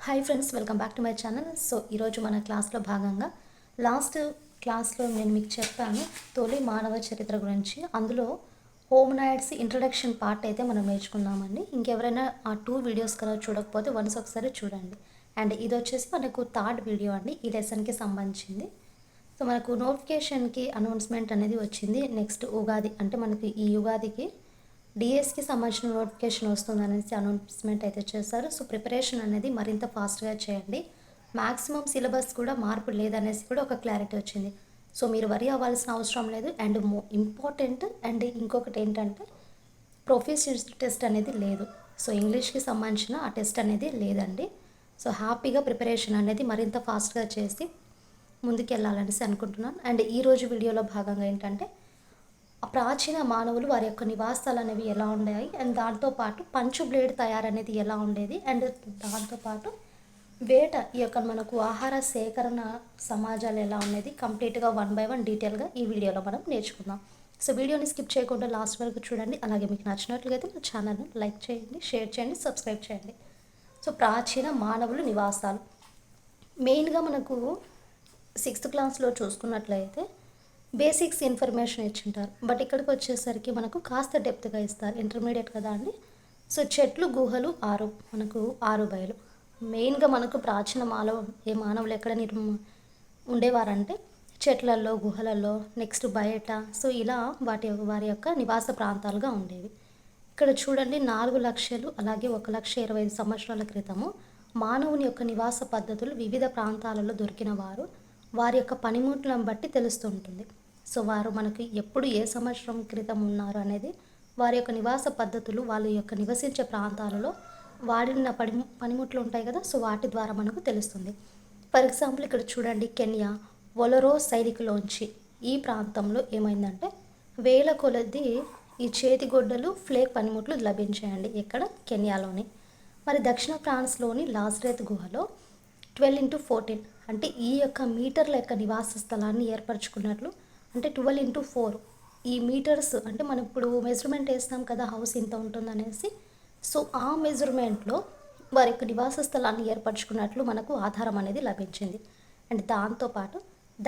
Hi friends, welcome back to my channel. So ఈరోజు మన క్లాస్లో భాగంగా లాస్ట్ క్లాస్లో నేను మీకు చెప్పాను తొలి మానవ చరిత్ర గురించి. అందులో హోమనాయిడ్స్ ఇంట్రడక్షన్ పార్ట్ అయితే మనం నేర్చుకున్నామండి. ఇంకెవరైనా ఆ 2 వీడియోస్ కనుక చూడకపోతే వన్స్ ఒకసారి చూడండి. అండ్ ఇది వచ్చేసి మనకు థర్డ్ వీడియో అండి ఈ లెసన్కి సంబంధించింది. సో మనకు నోటిఫికేషన్కి అనౌన్స్మెంట్ అనేది వచ్చింది. నెక్స్ట్ ఉగాది అంటే మనకి ఈ ఉగాదికి డిఎస్కి సంబంధించిన నోటిఫికేషన్ వస్తుంది అనేసి అనౌన్స్మెంట్ అయితే చేశారు. సో ప్రిపరేషన్ అనేది మరింత ఫాస్ట్గా చేయండి. మ్యాక్సిమం సిలబస్ కూడా మార్పు లేదనేసి కూడా ఒక క్లారిటీ వచ్చింది. సో మీరు వరి అవ్వాల్సిన అవసరం లేదు. అండ్ ఇంపార్టెంట్ అండ్ ఇంకొకటి ఏంటంటే ప్రొఫెషనల్ టెస్ట్ అనేది లేదు. సో ఇంగ్లీష్కి సంబంధించిన ఆ టెస్ట్ అనేది లేదండి. సో హ్యాపీగా ప్రిపరేషన్ అనేది మరింత ఫాస్ట్గా చేసి ముందుకెళ్ళాలనేసి అనుకుంటున్నాను. అండ్ ఈరోజు వీడియోలో భాగంగా ఏంటంటే ప్రాచీన మానవులు వారి యొక్క నివాసాలు అనేవి ఎలా ఉండేవి, అండ్ దాంతోపాటు పంచు బ్లేడ్ తయారనేది ఎలా ఉండేది, అండ్ దాంతోపాటు వేట ఈ యొక్క మనకు ఆహార సేకరణ సమాజాలు ఎలా ఉండేది, కంప్లీట్గా 1 by 1 డీటెయిల్గా ఈ వీడియోలో మనం నేర్చుకుందాం. సో వీడియోని స్కిప్ చేయకుండా లాస్ట్ వరకు చూడండి. అలాగే మీకు నచ్చినట్లయితే నా ఛానల్ని లైక్ చేయండి, షేర్ చేయండి, సబ్స్క్రైబ్ చేయండి. సో ప్రాచీన మానవులు నివాసాలు మెయిన్గా మనకు 6th క్లాస్లో చూసుకున్నట్లయితే బేసిక్స్ ఇన్ఫర్మేషన్ ఇచ్చింటారు. బట్ ఇక్కడికి వచ్చేసరికి మనకు కాస్త డెప్త్గా ఇస్తారు. ఇంటర్మీడియట్ కదా అండి. సో చెట్లు, గుహలు, మనకు 6 బయలు మెయిన్గా మనకు ప్రాచీన మానవులు ఎక్కడ ఉండేవారంటే చెట్లల్లో, గుహలలో, నెక్స్ట్ బయట. సో ఇలా వారి యొక్క నివాస ప్రాంతాలుగా ఉండేవి. ఇక్కడ చూడండి 4 లక్షలు అలాగే 1,25,000 సంవత్సరాల క్రితము మానవుని యొక్క నివాస పద్ధతులు వివిధ ప్రాంతాలలో దొరికిన వారి యొక్క పనిముట్లను బట్టి తెలుస్తుంటుంది. సో వారు మనకి ఎప్పుడు ఏ సంవత్సరం క్రితం ఉన్నారు అనేది వారి యొక్క నివాస పద్ధతులు వాళ్ళ యొక్క నివసించే ప్రాంతాలలో వాడిన పనిముట్లు ఉంటాయి కదా. సో వాటి ద్వారా మనకు తెలుస్తుంది. ఫర్ ఎగ్జాంపుల్ ఇక్కడ చూడండి కెన్యా ఒలరో సైరిక్లోంచి ఈ ప్రాంతంలో ఏమైందంటే వేల కొలది ఈ చేతిగొడ్డలు, ఫ్లేక్ పనిముట్లు లభించాయండి. ఇక్కడ కెన్యాలోని. మరి దక్షిణ ఫ్రాన్స్లోని లాజరేత్ గుహలో 12x14 అంటే ఈ యొక్క మీటర్ల యొక్క నివాస స్థలాన్ని ఏర్పరచుకున్నట్లు. అంటే 12x4 ఈ మీటర్స్ అంటే మనం ఇప్పుడు మెజర్మెంట్ వేస్తాం కదా హౌస్ ఇంత ఉంటుందనేసి. సో ఆ మెజర్మెంట్లో వారి యొక్క నివాస స్థలాన్ని ఏర్పరచుకున్నట్లు మనకు ఆధారం అనేది లభించింది. అండ్ దాంతోపాటు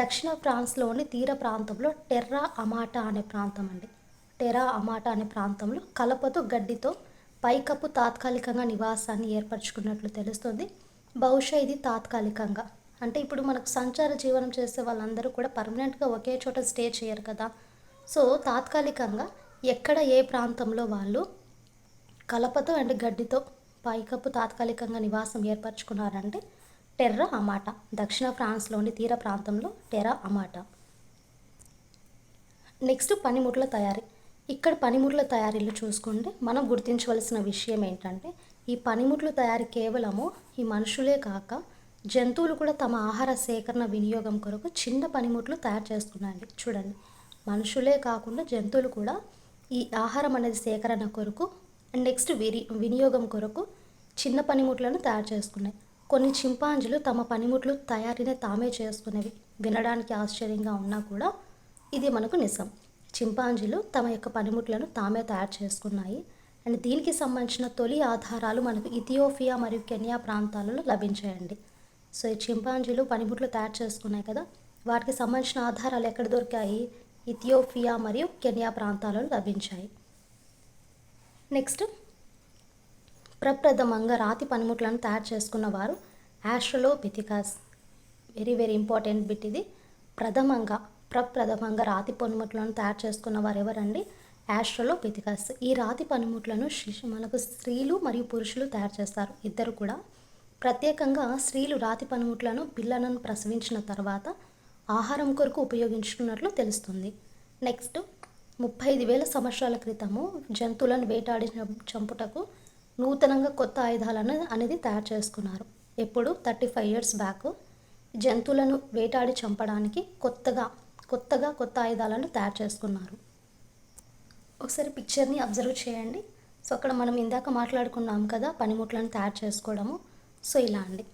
దక్షిణ ఫ్రాన్స్లోని తీర ప్రాంతంలో టెర్రా అమాటా అనే ప్రాంతం అండి. టెర్రా అమాటా అనే ప్రాంతంలో కలపతో, గడ్డితో పైకప్పు తాత్కాలికంగా నివాసాన్ని ఏర్పరచుకున్నట్లు తెలుస్తుంది. బహుశా ఇది తాత్కాలికంగా అంటే ఇప్పుడు మనకు సంచార జీవనం చేసే వాళ్ళందరూ కూడా పర్మనెంట్గా ఒకే చోట స్టే చేయరు కదా. సో తాత్కాలికంగా ఎక్కడ ఏ ప్రాంతంలో వాళ్ళు కలపతో అండ్ గడ్డితో పైకప్పు తాత్కాలికంగా నివాసం ఏర్పరచుకున్నారంటే టెర్రా అమాటా, దక్షిణ ఫ్రాన్స్లోని తీర ప్రాంతంలో టెర్రా అమాటా. నెక్స్ట్ పనిముట్ల తయారీ. ఇక్కడ పనిముట్ల తయారీలో చూసుకుంటే మనం గుర్తించవలసిన విషయం ఏంటంటే ఈ పనిముట్లు తయారీ కేవలము ఈ మనుషులే కాక జంతువులు కూడా తమ ఆహార సేకరణ వినియోగం కొరకు చిన్న పనిముట్లు తయారు చేసుకున్నాయండి. చూడండి మనుషులే కాకుండా జంతువులు కూడా ఈ ఆహారం అనేది సేకరణ కొరకు అండ్ నెక్స్ట్ వినియోగం కొరకు చిన్న పనిముట్లను తయారు చేసుకున్నాయి. కొన్ని చింపాంజీలు తమ పనిముట్లు తయారీని తామే చేసుకునేవి. వినడానికి ఆశ్చర్యంగా ఉన్నా కూడా ఇది మనకు నిజం. చింపాంజీలు తమ యొక్క పనిముట్లను తామే తయారు చేసుకున్నాయి. అండ్ దీనికి సంబంధించిన తొలి ఆధారాలు మనకు ఇథియోపియా మరియు కెన్యా ప్రాంతాలలో లభించాయండి. సో ఈ చింపాంజీలు పనిముట్లు తయారు చేసుకున్నాయి కదా, వాటికి సంబంధించిన ఆధారాలు ఎక్కడ దొరికాయి? ఇథియోపియా మరియు కెన్యా ప్రాంతాలలో లభించాయి. నెక్స్ట్ ప్రప్రథమంగా రాతి పనిముట్లను తయారు చేసుకున్న వారు Australopithecus. Very very important bit ఇది. ప్రప్రథమంగా రాతి పనిముట్లను తయారు చేసుకున్న వారు ఎవరండి? ఆస్ట్రలోపిథెకస్. ఈ రాతి పనిముట్లను మనకు స్త్రీలు మరియు పురుషులు తయారు చేస్తారు, ఇద్దరు కూడా. ప్రత్యేకంగా స్త్రీలు రాతి పనిముట్లను పిల్లలను ప్రసవించిన తర్వాత ఆహారం కొరకు ఉపయోగించుకున్నట్లు తెలుస్తుంది. నెక్స్ట్ 35,000 సంవత్సరాల క్రితము జంతువులను వేటాడి చంపుటకు నూతనంగా కొత్త ఆయుధాలను అనేది తయారు చేసుకున్నారు. ఎప్పుడు 35 years బ్యాక్ జంతువులను వేటాడి చంపడానికి కొత్త ఆయుధాలను తయారు చేసుకున్నారు. ఒకసారి పిక్చర్ని అబ్జర్వ్ చేయండి. సో అక్కడ మనం ఇందాక మాట్లాడుకున్నాం కదా పనిముట్లను తయారు చేసుకోవడము. సో ఇలా అండి.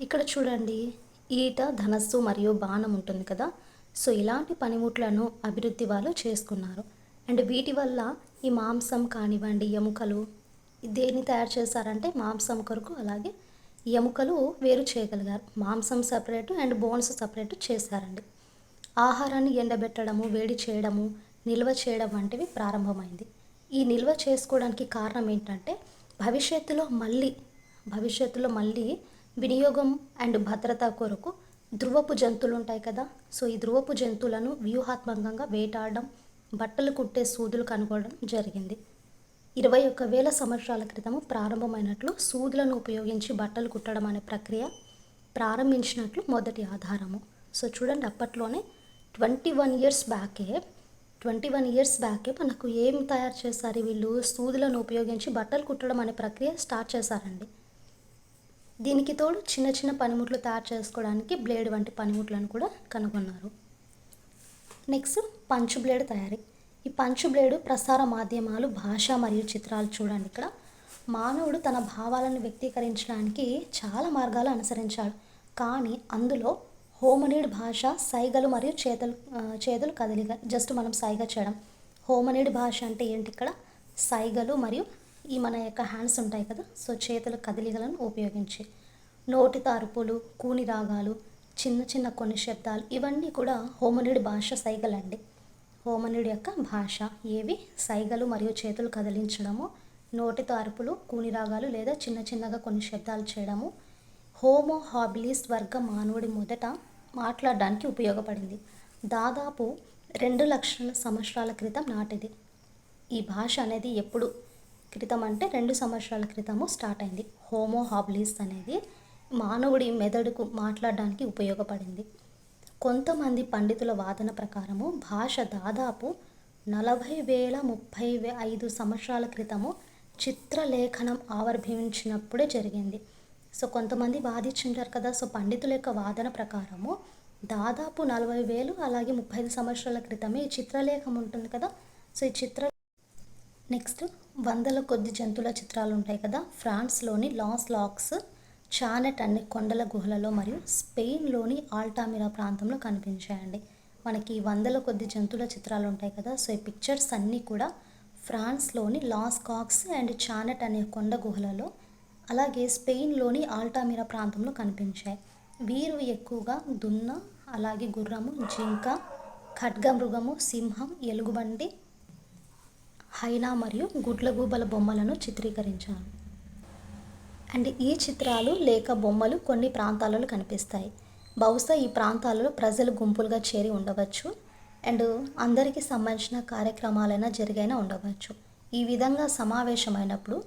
ఇక్కడ చూడండి ఈట, ధనస్సు మరియు బాణం ఉంటుంది కదా. సో ఇలాంటి పనిముట్లను అభివృద్ధి వాళ్ళు చేసుకున్నారు. అండ్ వీటి వల్ల ఈ మాంసం కానివ్వండి, ఎముకలు దేన్ని తయారు చేశారంటే మాంసం కొరకు, అలాగే ఎముకలు వేరు చేయగలిగారు. మాంసం సపరేటు అండ్ బోన్స్ సపరేటు చేశారండి. ఆహారాన్ని ఎండబెట్టడము, వేడి చేయడము, నిల్వ చేయడం వంటివి ప్రారంభమైంది. ఈ నిల్వ చేసుకోవడానికి కారణం ఏంటంటే భవిష్యత్తులో మళ్ళీ వినియోగం అండ్ భద్రత కొరకు ధ్రువపు జంతువులు ఉంటాయి కదా. సో ఈ ధ్రువపు జంతువులను వ్యూహాత్మకంగా వేటాడడం, బట్టలు కుట్టే సూదులు కనుగొనడం జరిగింది. 21,000 సంవత్సరాల క్రితము ప్రారంభమైనట్లు సూదులను ఉపయోగించి బట్టలు కుట్టడం అనే ప్రక్రియ ప్రారంభించినట్లు మొదటి ఆధారము. సో చూడండి, అప్పట్లోనే 21 ఇయర్స్ బ్యాకే మనకు ఏం తయారు చేశారు వీళ్ళు? సూదులను ఉపయోగించి బట్టలు కుట్టడం అనే ప్రక్రియ స్టార్ట్ చేశారండి. దీనికి తోడు చిన్న చిన్న పనిముట్లు తయారు చేసుకోవడానికి బ్లేడ్ వంటి పనిముట్లను కూడా కనుగొన్నారు. నెక్స్ట్ పంచ్ బ్లేడ్ తయారీ. ఈ పంచ్ బ్లేడు ప్రసార మాధ్యమాలు, భాష మరియు చిత్రాలు. చూడండి ఇక్కడ మానవుడు తన భావాలను వ్యక్తీకరించడానికి చాలా మార్గాలు అనుసరించాడు. కానీ అందులో హోమనిడ్ భాష సైగలు మరియు చేతులు కదలిక, జస్ట్ మనం సైగ చేయడం. హోమనిడ్ భాష అంటే ఏంటి? ఇక్కడ సైగలు మరియు ఈ మన యొక్క హ్యాండ్స్ ఉంటాయి కదా, సో చేతుల కదలికలను ఉపయోగించి నోటితో అరుపులు, కూని రాగాలు, చిన్న చిన్న కొన్ని శబ్దాలు, ఇవన్నీ కూడా హోమనిడ్ భాష సైగలండి. హోమనిడ్ యొక్క భాష ఏవి? సైగలు మరియు చేతులు కదిలించడము, నోటితో అరుపులు, కూని రాగాలు లేదా చిన్న చిన్నగా కొన్ని శబ్దాలు చేయడము. హోమో హాబిలిస్ వర్గం మానవుడి మొదట మాట్లాడడానికి ఉపయోగపడింది. దాదాపు 2 లక్షల సంవత్సరాల క్రితం నాటిది. ఈ భాష అనేది ఎప్పుడు క్రితం అంటే 2 సంవత్సరాల క్రితము స్టార్ట్ అయింది. హోమో హాబిలిస్ అనేది మానవుడి మెదడుకు మాట్లాడడానికి ఉపయోగపడింది. కొంతమంది పండితుల వాదన ప్రకారము భాష దాదాపు 40,035 సంవత్సరాల క్రితము చిత్రలేఖనం ఆవిర్భవించినప్పుడే జరిగింది. సో కొంతమంది వాదించుంటారు కదా. సో పండితుల యొక్క వాదన ప్రకారము దాదాపు 40,000 అలాగే 35 సంవత్సరాల క్రితమే ఈ చిత్రలేఖం ఉంటుంది కదా. సో ఈ నెక్స్ట్ వందల కొద్ది జంతువుల చిత్రాలు ఉంటాయి కదా. ఫ్రాన్స్లోని లాక్స్ చానెట్ అనే కొండల గుహలలో మరియు స్పెయిన్లోని ఆల్టామిరా ప్రాంతంలో కనిపించాయండి. మనకి వందల కొద్ది జంతువుల చిత్రాలు ఉంటాయి కదా. సో ఈ పిక్చర్స్ అన్నీ కూడా ఫ్రాన్స్లోని లాక్స్ అండ్ చానెట్ అనే కొండ గుహలలో అలాగే స్పెయిన్లోని ఆల్టామిరా ప్రాంతంలో కనిపించాయి. వీరు ఎక్కువగా దున్న, అలాగే గుర్రము, జింక, ఖడ్గమృగము, సింహం, ఎలుగుబంటి, హైనా మరియు గుడ్లగూబల బొమ్మలను చిత్రీకరించారు. అండ్ ఈ చిత్రాలు లేక బొమ్మలు కొన్ని ప్రాంతాలలో కనిపిస్తాయి. బహుశా ఈ ప్రాంతాలలో ప్రజలు గుంపులుగా చేరి ఉండవచ్చు అండ్ అందరికీ సంబంధించిన కార్యక్రమాలైనా జరిగైనా ఉండవచ్చు. ఈ విధంగా సమావేశమైనప్పుడు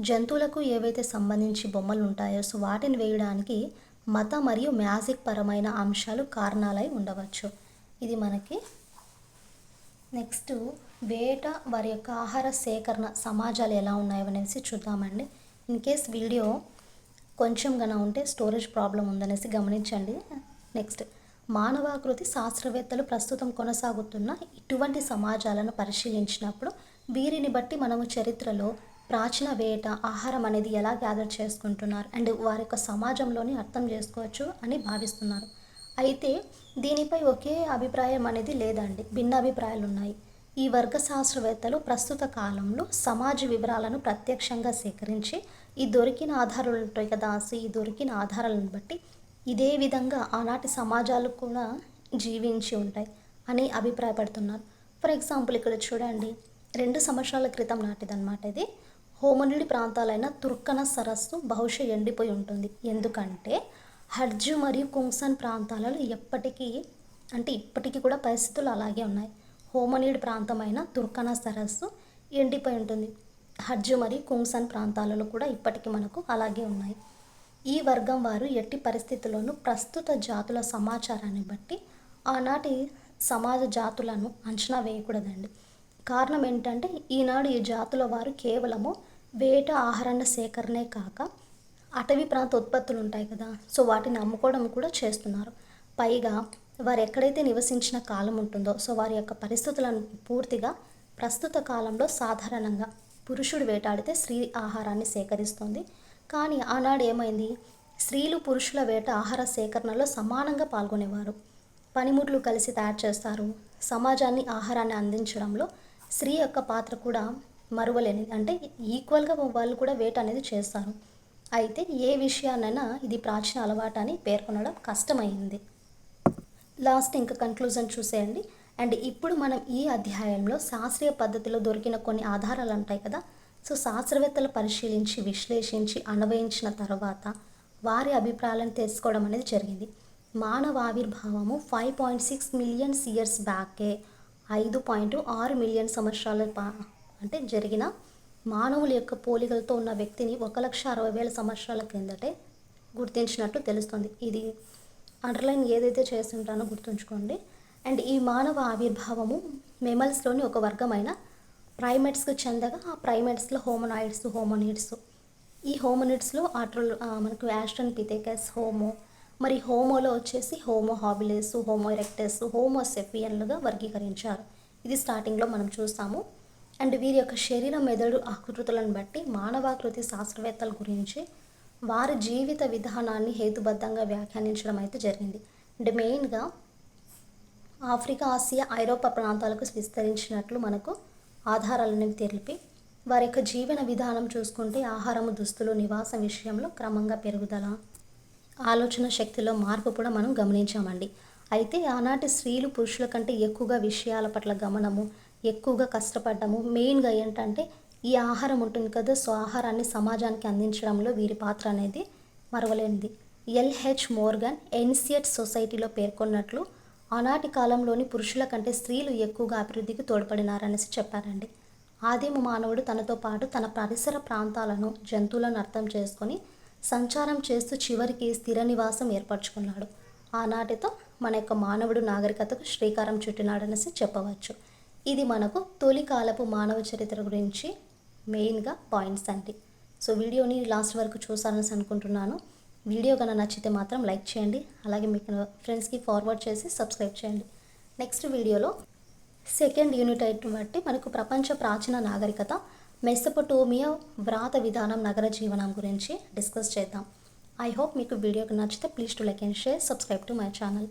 జంతువులకు ఏవైతే సంబంధించి బొమ్మలు ఉంటాయో సో వాటిని వేయడానికి మత మరియు మ్యాజిక్ పరమైన అంశాలు కారణాలై ఉండవచ్చు. ఇది మనకి నెక్స్ట్ వేట వారి యొక్క ఆహార సేకరణ సమాజాలు ఎలా ఉన్నాయో అనేసి చూద్దామండి. ఇన్ కేస్ వీడియో కొంచెం గన ఉంటే స్టోరేజ్ ప్రాబ్లం ఉందనేసి గమనించండి. నెక్స్ట్ మానవాకృతి శాస్త్రవేత్తలు ప్రస్తుతం కొనసాగుతున్న ఇటువంటి సమాజాలను పరిశీలించినప్పుడు వీరిని బట్టి మనము చరిత్రలో ప్రాచీన వేట ఆహారం అనేది ఎలా గ్యాదర్ చేసుకుంటున్నారు అండ్ వారి యొక్క సమాజంలోని అర్థం చేసుకోవచ్చు అని భావిస్తున్నారు. అయితే దీనిపై ఒకే అభిప్రాయం అనేది లేదండి, భిన్న అభిప్రాయాలు ఉన్నాయి. ఈ వర్గ శాస్త్రవేత్తలు ప్రస్తుత కాలంలో సమాజ వివరాలను ప్రత్యక్షంగా సేకరించి ఈ దొరికిన ఆధారాలు ఉంటాయి కదా, ఈ దొరికిన ఆధారాలను బట్టి ఇదే విధంగా ఆనాటి సమాజాలు కూడా జీవించి ఉంటాయి అని అభిప్రాయపడుతున్నారు. ఫర్ ఎగ్జాంపుల్ ఇక్కడ చూడండి, 2 సంవత్సరాల క్రితం నాటిదన్నమాట ఇది. హోమనిడ్ ప్రాంతాలైన తుర్కన సరస్సు బహుశా ఎండిపోయి ఉంటుంది. ఎందుకంటే హడ్జు మరియు కుంగ్సన్ ప్రాంతాలలో ఇప్పటికీ కూడా పరిస్థితులు అలాగే ఉన్నాయి. హోమనిడ్ ప్రాంతమైన తుర్కన సరస్సు ఎండిపోయి ఉంటుంది. హడ్జు మరియు కుంగ్సన్ ప్రాంతాలలో కూడా ఇప్పటికీ మనకు అలాగే ఉన్నాయి. ఈ వర్గం వారు ఎట్టి పరిస్థితుల్లోనూ ప్రస్తుత జాతుల సమాచారాన్ని బట్టి ఆనాటి సమాజ జాతులను అంచనా వేయకూడదండి. కారణం ఏంటంటే ఈనాడు ఈ జాతుల వారు కేవలము వేట ఆహారాల సేకరణే కాక అటవీ ప్రాంత ఉత్పత్తులు ఉంటాయి కదా, సో వాటిని అమ్ముకోవడం కూడా చేస్తున్నారు. పైగా వారు ఎక్కడైతే నివసించిన కాలం ఉంటుందో సో వారి యొక్క పరిస్థితులను పూర్తిగా ప్రస్తుత కాలంలో సాధారణంగా పురుషుడు వేటాడితే స్త్రీ ఆహారాన్ని సేకరిస్తుంది. కానీ ఆనాడు ఏమైంది, స్త్రీలు పురుషుల వేట ఆహార సేకరణలో సమానంగా పాల్గొనేవారు. పనిముట్లు కలిసి తయారు చేస్తారు. సమాజాన్ని ఆహారాన్ని అందించడంలో స్త్రీ యొక్క పాత్ర కూడా మరువలేనిది. అంటే ఈక్వల్గా వాళ్ళు కూడా వేట అనేది చేస్తారు. అయితే ఏ విషయాన్నైనా ఇది ప్రాచీన అలవాటు అని పేర్కొనడం కష్టమైంది. లాస్ట్ ఇంకా కన్క్లూజన్ చూసేయండి. అండ్ ఇప్పుడు మనం ఈ అధ్యాయంలో శాస్త్రీయ పద్ధతిలో దొరికిన కొన్ని ఆధారాలు ఉంటాయి కదా. సో శాస్త్రవేత్తలు పరిశీలించి విశ్లేషించి అన్వయించిన తర్వాత వారి అభిప్రాయాలను తెలుసుకోవడం అనేది జరిగింది. మానవ ఆవిర్భావము 5.6 మిలియన్స్ ఇయర్స్ బ్యాకే 5.6 మిలియన్ సంవత్సరాల అంటే జరిగిన మానవుల యొక్క పోలికలతో ఉన్న వ్యక్తిని 1,60,000 సంవత్సరాల క్రిందటే గుర్తించినట్టు తెలుస్తుంది. ఇది అండర్లైన్ ఏదైతే చేస్తుంటానో గుర్తుంచుకోండి. అండ్ ఈ మానవ ఆవిర్భావము మెమల్స్లోని ఒక వర్గమైన ప్రైమేట్స్కు చెందగా ఆ ప్రైమేట్స్లో హోమోనిడ్స్ ఈ హోమోనిడ్స్లో మనకు ఆస్ట్రలోపిథెకస్ హోమో, మరి హోమోలో వచ్చేసి homo habilis, homo erectus, homo సెపియన్లుగా వర్గీకరించారు. ఇది స్టార్టింగ్లో మనం చూస్తాము. అండ్ వీరి యొక్క శరీర మెదడు ఆకృతులను బట్టి మానవాకృతి శాస్త్రవేత్తల గురించి వారి జీవిత విధానాన్ని హేతుబద్ధంగా వ్యాఖ్యానించడం అయితే జరిగింది. అంటే మెయిన్గా ఆఫ్రికా, ఆసియా, ఐరోపా ప్రాంతాలకు విస్తరించినట్లు మనకు ఆధారాలనేవి తెలిపి వారి యొక్క జీవన విధానం చూసుకుంటే ఆహారము, దుస్తులు, నివాసం విషయంలో క్రమంగా పెరుగుదల, ఆలోచన శక్తిలో మార్పు కూడా మనం గమనించామండి. అయితే ఆనాటి స్త్రీలు పురుషుల కంటే ఎక్కువగా విషయాల పట్ల గమనము, ఎక్కువగా కష్టపడ్డము, మెయిన్గా ఏంటంటే ఈ ఆహారం ఉంటుంది కదా, సో ఆహారాన్ని సమాజానికి అందించడంలో వీరి పాత్ర అనేది మరవలేనిది. ఎల్హెచ్ మోర్గన్ ఎన్సియట్ సొసైటీలో పేర్కొన్నట్లు ఆనాటి కాలంలోని పురుషుల కంటే స్త్రీలు ఎక్కువగా అభివృద్ధికి తోడ్పడినారనేసి చెప్పారండి. ఆదిమ మానవుడు తనతో పాటు తన పరిసర ప్రాంతాలను, జంతువులను అర్థం చేసుకొని సంచారం చేస్తూ చివరికి స్థిర నివాసం ఏర్పరచుకున్నాడు. ఆనాటితో మన యొక్క మానవుడు నాగరికతకు శ్రీకారం చుట్టినాడనేసి చెప్పవచ్చు. ఇది మనకు తొలి కాలపు మానవ చరిత్ర గురించి మెయిన్గా పాయింట్స్ అండి. సో వీడియోని లాస్ట్ వరకు చూసారని అనుకుంటున్నాను. వీడియో కన్నా నచ్చితే మాత్రం లైక్ చేయండి, అలాగే మీకు ఫ్రెండ్స్కి ఫార్వర్డ్ చేసి సబ్స్క్రైబ్ చేయండి. నెక్స్ట్ వీడియోలో సెకండ్ యూనిట్ బట్టి మనకు ప్రపంచ ప్రాచీన నాగరికత మెసొపొటేమియా వ్రాత విధానం, నగర జీవనం గురించి డిస్కస్ చేద్దాం. ఐ హోప్ మీకు వీడియోకి నచ్చితే please to like and share, subscribe to my channel.